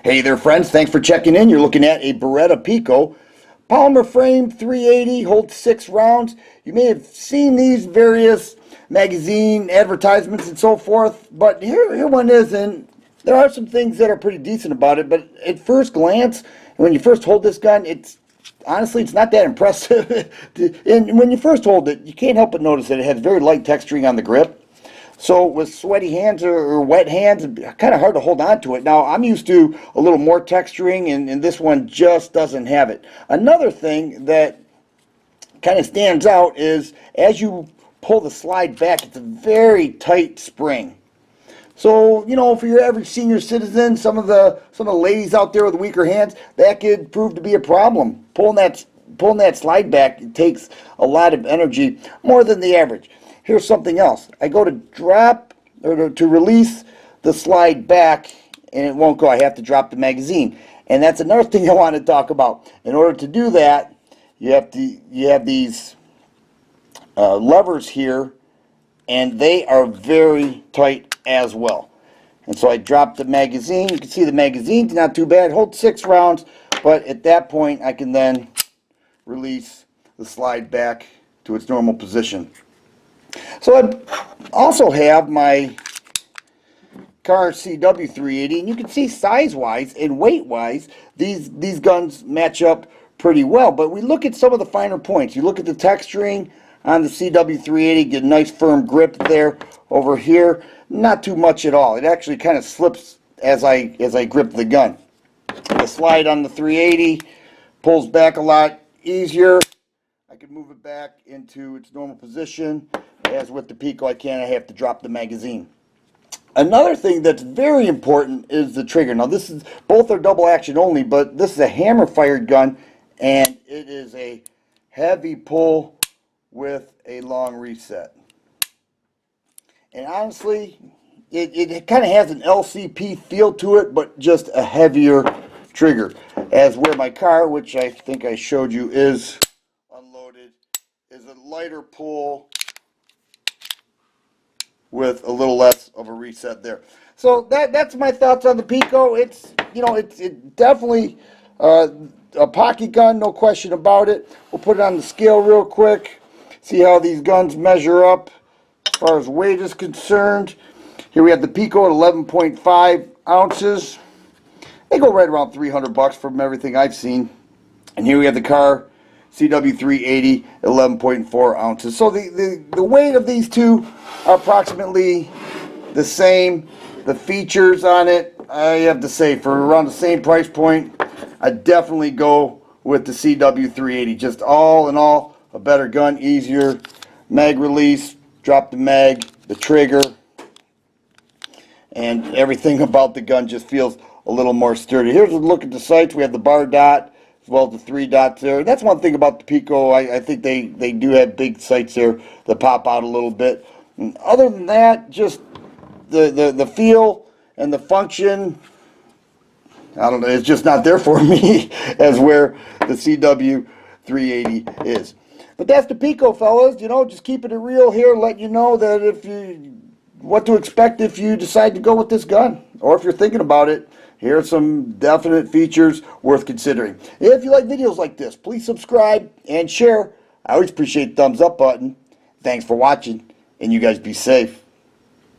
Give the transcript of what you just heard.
Hey there friends, thanks for checking in. You're looking at a Beretta Pico. Polymer frame, 380, holds 6 rounds. You may have seen these various magazine advertisements and so forth, but here one is, and there are some things that are pretty decent about it, but at first glance, when you first hold this gun, honestly, it's not that impressive. And when you first hold it, you can't help but notice that it has very light texturing on the grip. So with sweaty hands or wet hands, it's kind of hard to hold on to it. Now, I'm used to a little more texturing, and this one just doesn't have it. Another thing that kind of stands out is as you pull the slide back, it's a very tight spring. So, you know, for your average senior citizen, some of the ladies out there with weaker hands, that could prove to be a problem. Pulling that slide back, it takes a lot of energy, more than the average. Here's something else. I go to drop or to release the slide back, and it won't go. I have to drop the magazine, and that's another thing I want to talk about. In order to do that, you have these levers here, and they are very tight as well. And so I drop the magazine. You can see the magazine's not too bad. It holds 6 rounds, but at that point I can then release the slide back to its normal position. So I also have my Kahr CW380, and you can see size-wise and weight-wise, these guns match up pretty well. But we look at some of the finer points. You look at the texturing on the CW380, get a nice firm grip there. Over here, not too much at all. It actually kind of slips as I grip the gun. The slide on the 380 pulls back a lot easier. I can move it back into its normal position. As with the Pico, I have to drop the magazine. Another thing that's very important is the trigger. Now both are double action only, but this is a hammer fired gun, and it is a heavy pull with a long reset. And honestly, it kind of has an LCP feel to it, but just a heavier trigger. As where my Kahr, which I think I showed you is unloaded, is a lighter pull with a little less of a reset there. So that's my thoughts on the Pico. It's definitely a pocket gun, no question about it. We'll put it on the scale real quick, see how these guns measure up as far as weight is concerned. Here we have the Pico at 11.5 ounces. They go right around $300 from everything I've seen. And here we have the Kahr CW380 at 11.4 ounces. So the weight of these two are approximately the same. The features on it, I have to say, for around the same price point, I definitely go with the CW380. Just all in all, a better gun, easier mag release, drop the mag, the trigger, and everything about the gun just feels a little more sturdy. Here's a look at the sights. We have the bar dot as well as the 3 dots there. That's one thing about the Pico. I think they do have big sights there that pop out a little bit. And other than that, just the feel and the function, I don't know, it's just not there for me as where the CW380 is. But that's the Pico, fellas. You know, just keeping it real here, let you know that what to expect if you decide to go with this gun, or if you're thinking about it. Here are some definite features worth considering. If you like videos like this, please subscribe and share. I always appreciate the thumbs up button. Thanks for watching, and you guys be safe.